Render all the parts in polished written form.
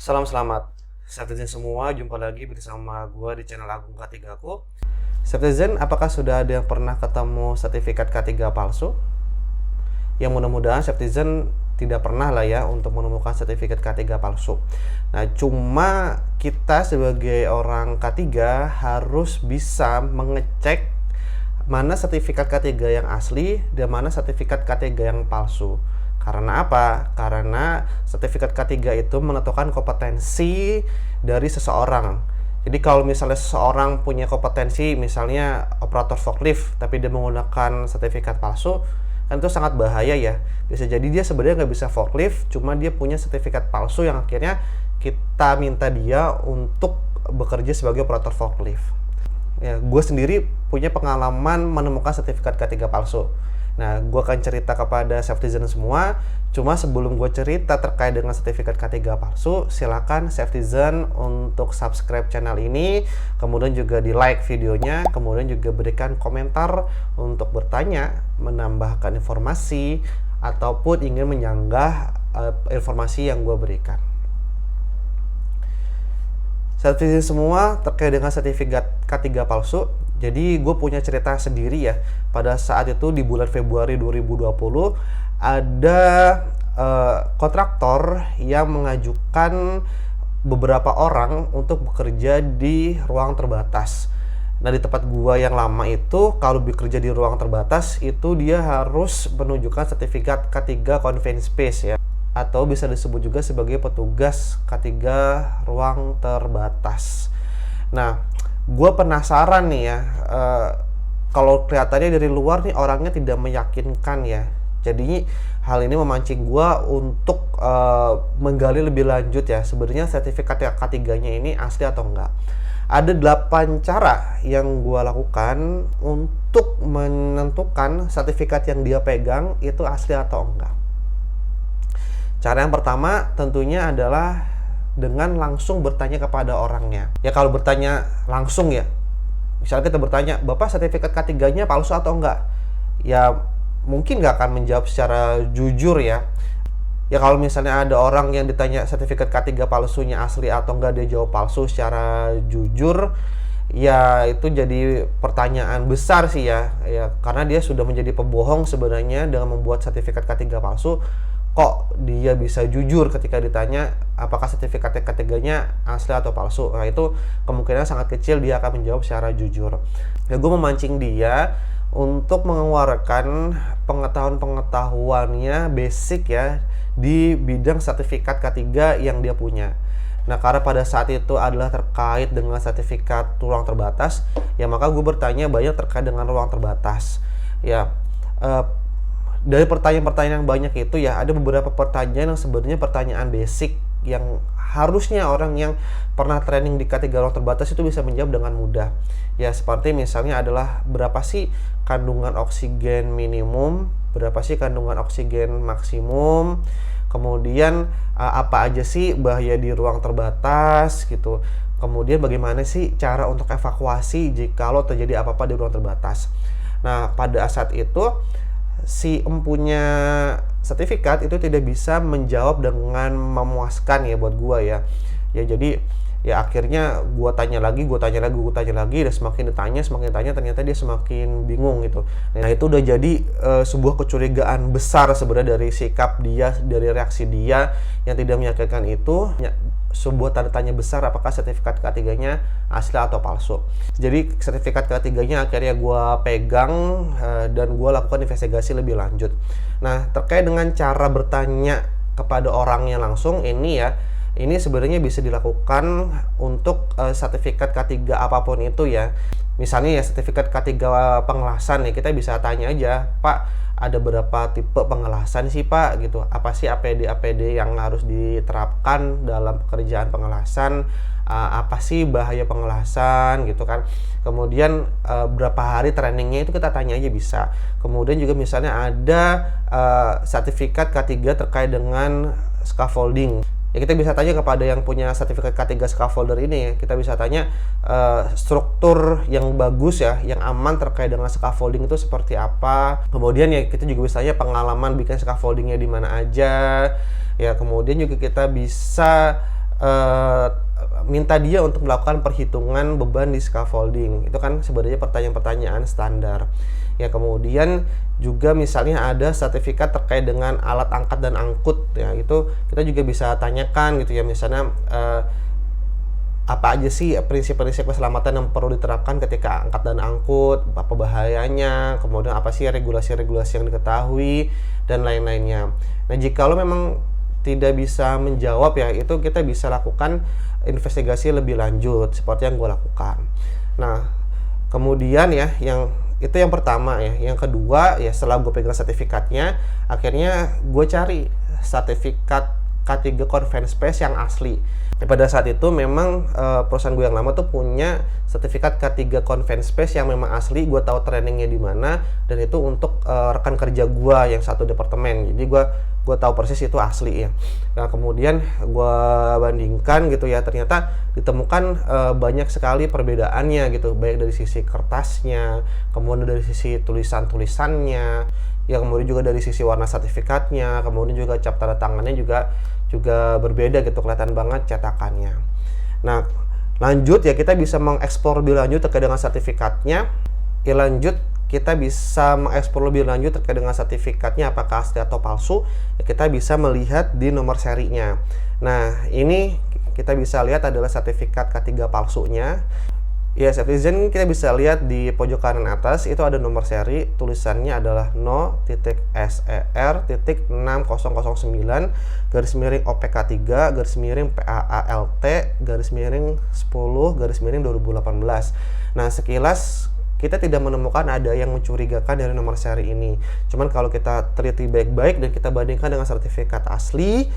Selamat Citizen semua, jumpa lagi bersama gue di channel Agung K3 aku. Citizen, apakah sudah ada yang pernah ketemu sertifikat K3 palsu? Yang mudah-mudahan Citizen tidak pernah lah ya untuk menemukan sertifikat K3 palsu. Nah, cuma kita sebagai orang K3 harus bisa mengecek mana sertifikat K3 yang asli dan mana sertifikat K3 yang palsu. Karena apa? Karena sertifikat K3 itu menentukan kompetensi dari seseorang. Jadi kalau misalnya seseorang punya kompetensi misalnya operator forklift tapi dia menggunakan sertifikat palsu, kan itu sangat bahaya ya. Bisa jadi dia sebenarnya nggak bisa forklift, cuma dia punya sertifikat palsu yang akhirnya kita minta dia untuk bekerja sebagai operator forklift. Ya, gue sendiri punya pengalaman menemukan sertifikat K3 palsu. Nah, gue akan cerita kepada Citizen semua. Cuma sebelum gue cerita terkait dengan sertifikat K3 palsu, silakan Citizen untuk subscribe channel ini, kemudian juga di like videonya, kemudian juga berikan komentar untuk bertanya, menambahkan informasi, ataupun ingin menyanggah informasi yang gue berikan. Citizen semua terkait dengan sertifikat K3 palsu. Jadi gue punya cerita sendiri ya. Pada saat itu di bulan Februari 2020 ada kontraktor yang mengajukan beberapa orang untuk bekerja di ruang terbatas. Nah, di tempat gua yang lama itu kalau bekerja di ruang terbatas itu dia harus menunjukkan sertifikat K3 Confined Space ya, atau bisa disebut juga sebagai petugas K3 ruang terbatas. Nah, gue penasaran nih ya, kalau kelihatannya dari luar nih orangnya tidak meyakinkan ya. Jadi hal ini memancing gue untuk menggali lebih lanjut ya. Sebenarnya sertifikat K3-nya ini asli atau enggak. Ada 8 cara yang gue lakukan untuk menentukan sertifikat yang dia pegang itu asli atau enggak. Cara yang pertama tentunya adalah dengan langsung bertanya kepada orangnya. Ya kalau bertanya langsung ya, misalnya kita bertanya, Bapak sertifikat K3-nya palsu atau enggak? Ya mungkin nggak akan menjawab secara jujur ya. Ya kalau misalnya ada orang yang ditanya sertifikat K3 palsunya asli atau enggak, dia jawab palsu secara jujur, ya itu jadi pertanyaan besar sih ya. Ya karena dia sudah menjadi pembohong sebenarnya dengan membuat sertifikat K3 palsu. Kok dia bisa jujur ketika ditanya apakah sertifikat K3-nya asli atau palsu? Nah, itu kemungkinan sangat kecil dia akan menjawab secara jujur. Ya, gue memancing dia untuk mengeluarkan pengetahuan-pengetahuannya basic ya di bidang sertifikat K3 yang dia punya. Nah, karena pada saat itu adalah terkait dengan sertifikat ruang terbatas, ya maka gue bertanya banyak terkait dengan ruang terbatas. Ya, dari pertanyaan-pertanyaan yang banyak itu ya ada beberapa pertanyaan yang sebenarnya pertanyaan basic yang harusnya orang yang pernah training di K3 ruang terbatas itu bisa menjawab dengan mudah. Ya seperti misalnya adalah berapa sih kandungan oksigen minimum, berapa sih kandungan oksigen maksimum, kemudian apa aja sih bahaya di ruang terbatas gitu. Kemudian bagaimana sih cara untuk evakuasi jikalau terjadi apa-apa di ruang terbatas. Nah, pada saat itu si empunya sertifikat itu tidak bisa menjawab dengan memuaskan ya buat gua ya. Ya jadi ya akhirnya gua tanya lagi, dan semakin ditanya ternyata dia semakin bingung gitu. Nah, itu udah jadi sebuah kecurigaan besar sebenarnya dari sikap dia, dari reaksi dia yang tidak meyakinkan itu. Sebuah tanda tanya besar apakah sertifikat K3-nya asli atau palsu. Jadi sertifikat K3-nya akhirnya gue pegang dan gue lakukan investigasi lebih lanjut. Nah, terkait dengan cara bertanya kepada orangnya langsung ini ya, ini sebenarnya bisa dilakukan untuk sertifikat K3 apapun itu ya. Misalnya ya sertifikat K3 pengelasan ya, kita bisa tanya aja, Pak, ada berapa tipe pengelasan sih Pak gitu, apa sih APD yang harus diterapkan dalam pekerjaan pengelasan, apa sih bahaya pengelasan gitu kan. Kemudian berapa hari trainingnya itu kita tanya aja bisa. Kemudian juga misalnya ada sertifikat K3 terkait dengan scaffolding. Ya kita bisa tanya kepada yang punya sertifikat K3 scaffolder ini ya. Kita bisa tanya struktur yang bagus ya, yang aman terkait dengan scaffolding itu seperti apa. Kemudian ya kita juga bisa tanya pengalaman bikin scaffoldingnya di mana aja. Ya kemudian juga kita bisa eh, minta dia untuk melakukan perhitungan beban di scaffolding. Itu kan sebenarnya pertanyaan-pertanyaan standar. Ya, kemudian juga misalnya ada sertifikat terkait dengan alat angkat dan angkut, ya itu kita juga bisa tanyakan gitu ya, misalnya apa aja sih prinsip-prinsip keselamatan yang perlu diterapkan ketika angkat dan angkut, apa bahayanya, kemudian apa sih regulasi-regulasi yang diketahui, dan lain-lainnya. Nah, jika lo memang tidak bisa menjawab ya, itu kita bisa lakukan investigasi lebih lanjut seperti yang gue lakukan. Nah, kemudian ya, itu yang pertama ya. Yang kedua ya, setelah gue pegang sertifikatnya, akhirnya gue cari sertifikat K3 Confined Space yang asli. Pada saat itu memang perusahaan gue yang lama tuh punya sertifikat K3 Confined Space yang memang asli. Gue tahu trainingnya di mana, dan itu untuk rekan kerja gue yang satu departemen. Jadi gue tahu persis itu asli ya. Nah, kemudian gue bandingkan gitu ya, ternyata ditemukan banyak sekali perbedaannya gitu, baik dari sisi kertasnya, kemudian dari sisi tulisannya, ya kemudian juga dari sisi warna sertifikatnya, kemudian juga cap tanda tangannya juga berbeda gitu, kelihatan banget cetakannya. Nah, lanjut ya, kita bisa mengeksplor lebih lanjut terkait dengan sertifikatnya. Ya, lanjut kita bisa mengeksplor lebih lanjut terkait dengan sertifikatnya apakah asli atau palsu. Ya, kita bisa melihat di nomor serinya. Nah, ini kita bisa lihat adalah sertifikat K3 palsunya. Ya, Citizen kita bisa lihat di pojok kanan atas itu ada nomor seri, tulisannya adalah no.SER.60009-PAALT-PAALT-10-10/2018. Nah, sekilas kita tidak menemukan ada yang mencurigakan dari nomor seri ini. Cuman kalau kita teliti baik-baik dan kita bandingkan dengan sertifikat asli,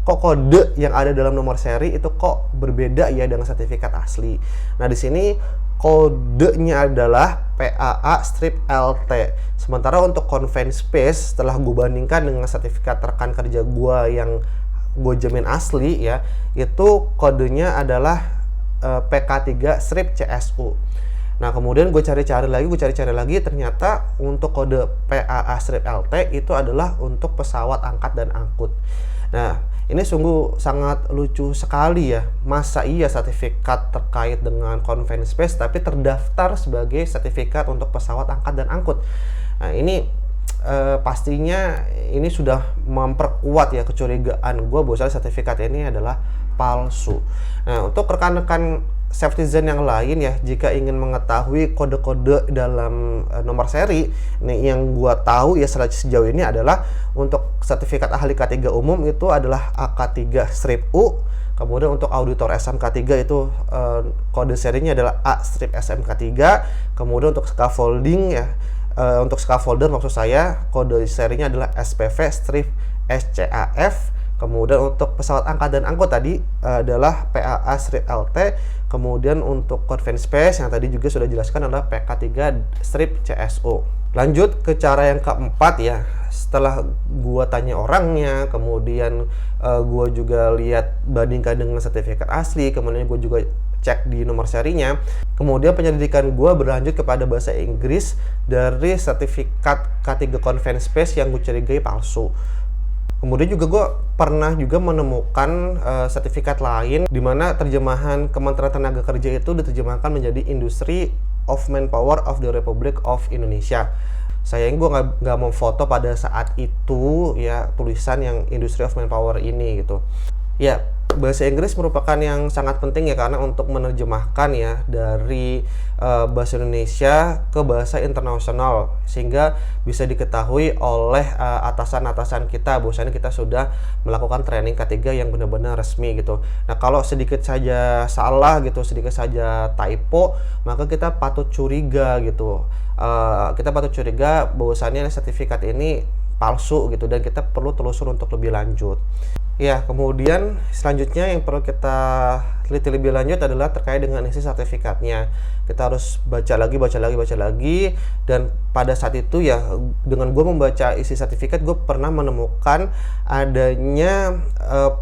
kok kode yang ada dalam nomor seri itu kok berbeda ya dengan sertifikat asli. Nah, di sini kodenya adalah PAA-LT. Sementara untuk Confined Space, setelah gue bandingkan dengan sertifikat rekan kerja gue yang gue jamin asli ya, itu kodenya adalah PK3-CSU. Nah, kemudian gue cari-cari lagi, ternyata untuk kode PAA-LT itu adalah untuk pesawat angkat dan angkut. Nah, ini sungguh sangat lucu sekali ya. Masa iya sertifikat terkait dengan Confined Space tapi terdaftar sebagai sertifikat untuk pesawat angkat dan angkut. Nah, ini pastinya ini sudah memperkuat ya kecurigaan gue bahwa sertifikat ini adalah palsu. Nah, untuk rekan-rekan Citizen yang lain ya, jika ingin mengetahui kode-kode dalam nomor seri, nih yang gua tahu ya sejauh ini adalah untuk sertifikat ahli K3 umum itu adalah AK3-U, kemudian untuk auditor SMK3 itu kode serinya adalah A-SMK3, kemudian untuk scaffolding ya, untuk scaffolder maksud saya, kode serinya adalah SPV-SCAF. Kemudian untuk pesawat angkat dan angkut tadi adalah PAA-LT. Kemudian untuk Confined Space yang tadi juga sudah dijelaskan adalah PK3-CSU. Lanjut ke cara yang keempat ya. Setelah gua tanya orangnya, kemudian gua juga lihat bandingkan dengan sertifikat asli, kemudian gua juga cek di nomor serinya. Kemudian penyelidikan gua berlanjut kepada bahasa Inggris dari sertifikat K3 Confined Space yang gue curigai palsu. Kemudian juga gue pernah juga menemukan sertifikat lain di mana terjemahan Kementerian Tenaga Kerja itu diterjemahkan menjadi Industry of Manpower of the Republic of Indonesia. Sayang gue nggak mau foto pada saat itu ya tulisan yang Industry of Manpower ini gitu. Ya, bahasa Inggris merupakan yang sangat penting ya, karena untuk menerjemahkan ya dari bahasa Indonesia ke bahasa internasional sehingga bisa diketahui oleh atasan-atasan kita bahwasanya kita sudah melakukan training K3 yang benar-benar resmi gitu. Nah, kalau sedikit saja salah gitu, sedikit saja typo, maka kita patut curiga gitu. Kita patut curiga bahwasannya sertifikat ini palsu gitu, dan kita perlu telusur untuk lebih lanjut. Ya, kemudian selanjutnya yang perlu kita teliti lebih lanjut adalah terkait dengan isi sertifikatnya. Kita harus baca lagi, dan pada saat itu ya, dengan gue membaca isi sertifikat, gue pernah menemukan adanya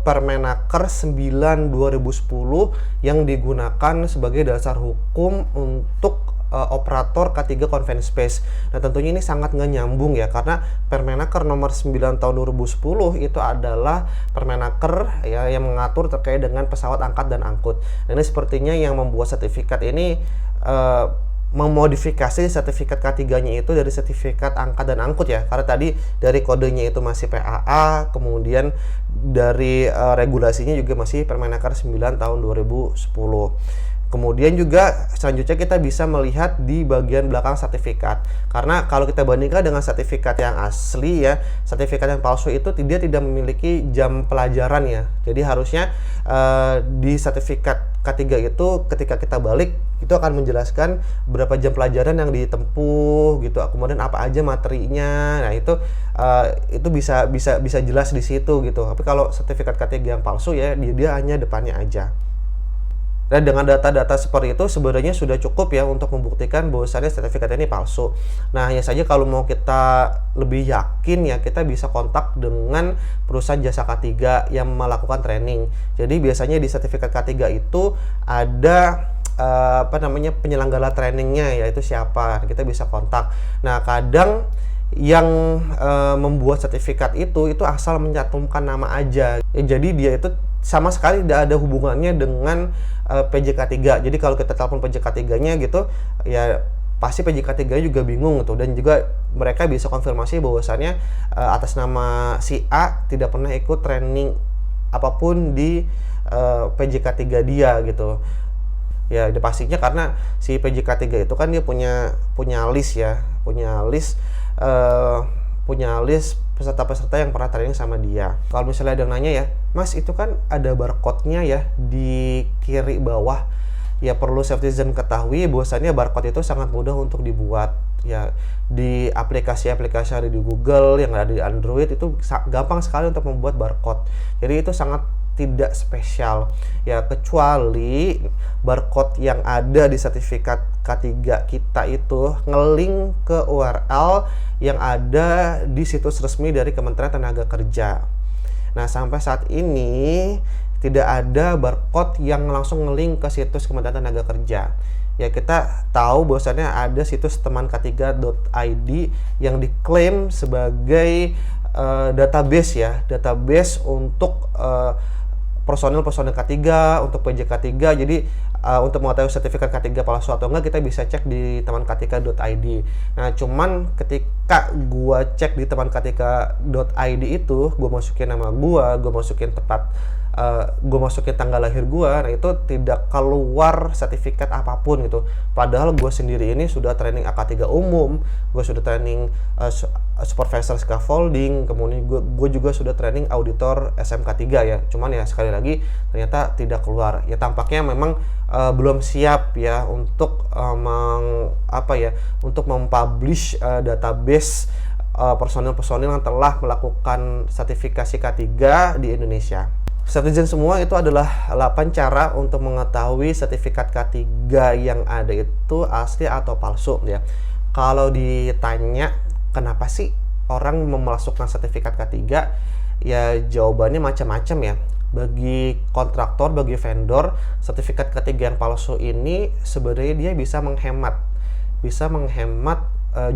Permenaker 9/2010 yang digunakan sebagai dasar hukum untuk operator K3 Confined Space. Nah, tentunya ini sangat nggak nyambung ya, karena Permenaker nomor 9 tahun 2010 itu adalah Permenaker ya yang mengatur terkait dengan pesawat angkat dan angkut. Nah, ini sepertinya yang membuat sertifikat ini memodifikasi sertifikat K3-nya itu dari sertifikat angkat dan angkut ya, karena tadi dari kodenya itu masih PAA, kemudian dari regulasinya juga masih Permenaker 9 tahun 2010. Kemudian juga selanjutnya kita bisa melihat di bagian belakang sertifikat. Karena kalau kita bandingkan dengan sertifikat yang asli ya, sertifikat yang palsu itu dia tidak memiliki jam pelajaran ya. Jadi harusnya di sertifikat K3 itu ketika kita balik itu akan menjelaskan berapa jam pelajaran yang ditempuh gitu. Kemudian apa aja materinya. Nah, itu bisa jelas di situ gitu. Tapi kalau sertifikat K3 yang palsu ya dia hanya depannya aja. Nah, dengan data-data seperti itu sebenarnya sudah cukup ya untuk membuktikan bahwasannya sertifikat ini palsu. Nah, hanya saja kalau mau kita lebih yakin ya, kita bisa kontak dengan perusahaan jasa K3 yang melakukan training. Jadi biasanya di sertifikat K3 itu ada penyelenggara trainingnya, yaitu siapa. Kita bisa kontak. Nah, kadang yang membuat sertifikat itu asal mencantumkan nama aja ya, jadi dia itu sama sekali tidak ada hubungannya dengan PJK3. Jadi kalau kita telepon PJK3-nya gitu ya, pasti PJK3 juga bingung gitu, dan juga mereka bisa konfirmasi bahwasannya atas nama si A tidak pernah ikut training apapun di PJK3 dia gitu. Ya, pastinya karena si PJK3 itu kan dia punya list ya, punya list peserta-peserta yang pernah training sama dia. Kalau misalnya ada yang nanya ya, Mas itu kan ada barcode-nya ya di kiri bawah. Ya perlu citizen ketahui bahwasannya barcode itu sangat mudah untuk dibuat. Ya di aplikasi-aplikasi ada di Google, yang ada di Android itu gampang sekali untuk membuat barcode. Jadi itu sangat tidak spesial ya, kecuali barcode yang ada di sertifikat K3 kita itu ngelink ke URL yang ada di situs resmi dari Kementerian Tenaga Kerja. Nah, sampai saat ini tidak ada barcode yang langsung ngelink ke situs Kementerian Tenaga Kerja. Ya, kita tahu bahwasannya ada situs teman-k3.id yang diklaim sebagai database ya, database untuk personil K3, untuk PJK3. Jadi untuk mengetahui sertifikat K3 palsu atau enggak, kita bisa cek di teman-k3.id. Nah, cuman ketika gua cek di teman-k3.id itu, gua masukin nama gua masukin gue masukin tanggal lahir gue, nah itu tidak keluar sertifikat apapun gitu. Padahal gue sendiri ini sudah training AK3 umum, gue sudah training supervisor scaffolding, kemudian gue juga sudah training auditor SMK3 ya. Cuman ya sekali lagi ternyata tidak keluar. Ya tampaknya memang belum siap ya untuk untuk mempublish database personil-personil yang telah melakukan sertifikasi K3 di Indonesia. Citizen semua itu adalah 8 cara untuk mengetahui sertifikat K3 yang ada itu asli atau palsu ya. Kalau ditanya kenapa sih orang memasukkan sertifikat K3, ya jawabannya macam-macam ya. Bagi kontraktor, bagi vendor, sertifikat K3 yang palsu ini sebenarnya dia bisa menghemat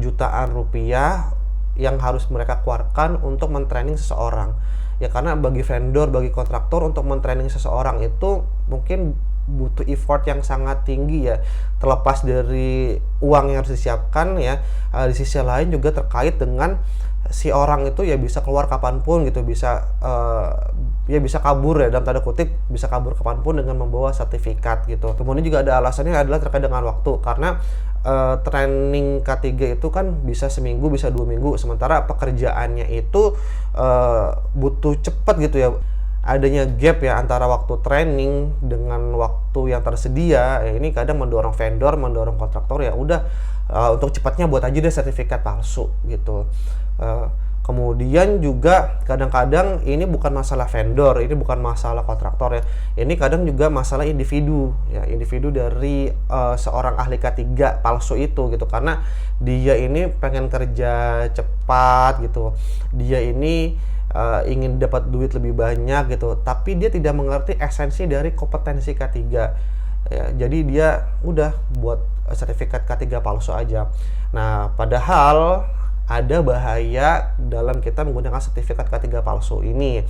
jutaan rupiah yang harus mereka keluarkan untuk mentraining seseorang. Ya karena bagi vendor, bagi kontraktor untuk mentraining seseorang itu mungkin butuh effort yang sangat tinggi ya, terlepas dari uang yang harus disiapkan ya. Di sisi lain juga terkait dengan si orang itu ya bisa keluar kapanpun gitu, bisa kabur ya, dalam tanda kutip bisa kabur kapanpun dengan membawa sertifikat gitu. Kemudian juga ada alasannya adalah terkait dengan waktu, karena training K3 itu kan bisa seminggu, bisa 2 minggu, sementara pekerjaannya itu butuh cepat gitu ya. Adanya gap ya antara waktu training dengan waktu yang tersedia ya, ini kadang mendorong vendor, mendorong kontraktor ya udah untuk cepatnya buat aja deh sertifikat palsu gitu. Kemudian juga kadang-kadang ini bukan masalah vendor, ini bukan masalah kontraktor ya. Ini kadang juga masalah individu ya, individu dari seorang ahli K3 palsu itu gitu, karena dia ini pengen kerja cepat gitu. Dia ini ingin dapat duit lebih banyak gitu, tapi dia tidak mengerti esensi dari kompetensi K3. Ya, jadi dia udah buat sertifikat K3 palsu aja. Nah, padahal ada bahaya dalam kita menggunakan sertifikat K3 palsu ini.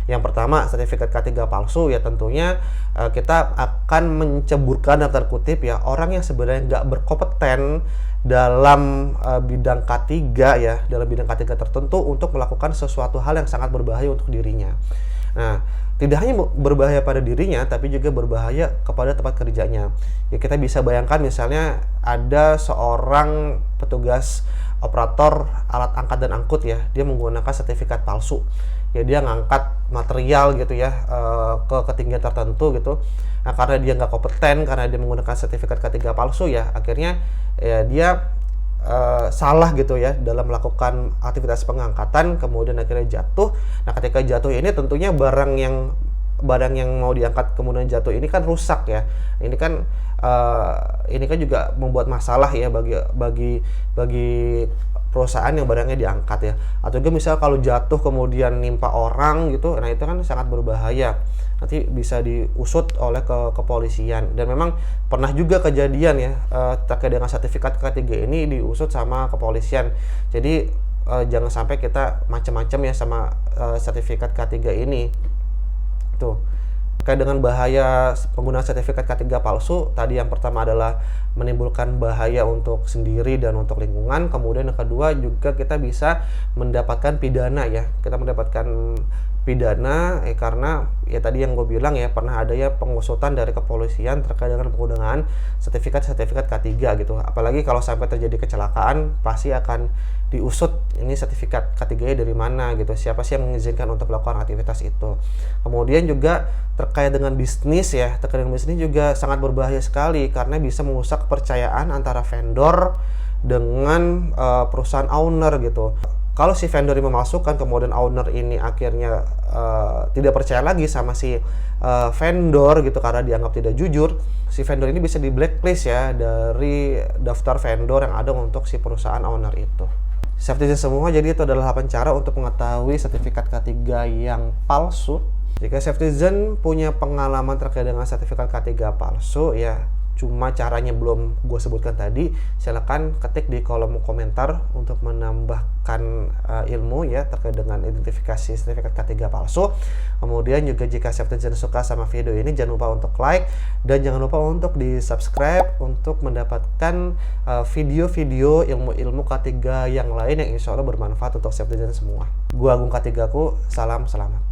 Yang pertama, sertifikat K3 palsu ya tentunya kita akan menceburkan dalam tanda kutip ya orang yang sebenarnya nggak berkompeten dalam bidang K3 ya, dalam bidang K3 tertentu untuk melakukan sesuatu hal yang sangat berbahaya untuk dirinya. Nah, tidak hanya berbahaya pada dirinya, tapi juga berbahaya kepada tempat kerjanya. Ya, kita bisa bayangkan misalnya ada seorang petugas operator alat angkat dan angkut ya, dia menggunakan sertifikat palsu. Ya, dia ngangkat material gitu ya ke ketinggian tertentu gitu. Nah, karena dia nggak kompeten, karena dia menggunakan sertifikat K3 palsu ya, akhirnya ya dia salah gitu ya dalam melakukan aktivitas pengangkatan, kemudian akhirnya jatuh. Nah, ketika jatuh ini tentunya barang yang mau diangkat kemudian jatuh ini kan rusak ya. Ini kan juga membuat masalah ya bagi perusahaan yang barangnya diangkat ya. Atau juga misal kalau jatuh kemudian nimpa orang gitu, nah itu kan sangat berbahaya. Nanti bisa diusut oleh kepolisian. Dan memang pernah juga kejadian ya terkait dengan sertifikat K3 ini diusut sama kepolisian. Jadi jangan sampai kita macam-macam ya sama sertifikat K3 ini. Tuh. Terkait dengan bahaya penggunaan sertifikat K3 palsu, tadi yang pertama adalah menimbulkan bahaya untuk sendiri dan untuk lingkungan. Kemudian yang kedua juga kita bisa mendapatkan pidana ya. Kita mendapatkan pidana karena ya tadi yang gue bilang ya, pernah ada ya pengusutan dari kepolisian terkait dengan penggunaan sertifikat K3 gitu. Apalagi kalau sampai terjadi kecelakaan, pasti akan diusut ini sertifikat K3 dari mana gitu, siapa sih yang mengizinkan untuk melakukan aktivitas itu. Kemudian juga terkait dengan bisnis ya, terkait dengan bisnis juga sangat berbahaya sekali karena bisa merusak kepercayaan antara vendor dengan perusahaan owner gitu. Kalau si vendor ini memasukkan, kemudian owner ini akhirnya tidak percaya lagi sama si vendor gitu karena dianggap tidak jujur, si vendor ini bisa di blacklist ya dari daftar vendor yang ada untuk si perusahaan owner itu. Safety semua, jadi itu adalah 8 cara untuk mengetahui sertifikat K3 yang palsu. Jika Safety punya pengalaman terkait dengan sertifikat K3 palsu ya, cuma caranya belum gue sebutkan tadi, silakan ketik di kolom komentar untuk menambahkan ilmu ya terkait dengan identifikasi sertifikat K3 palsu. Kemudian juga jika Safety suka sama video ini, jangan lupa untuk like dan jangan lupa untuk di subscribe untuk mendapatkan video-video ilmu-ilmu K3 yang lain yang insya Allah bermanfaat untuk Safety semua. Gua Agung K3ku, salam selamat.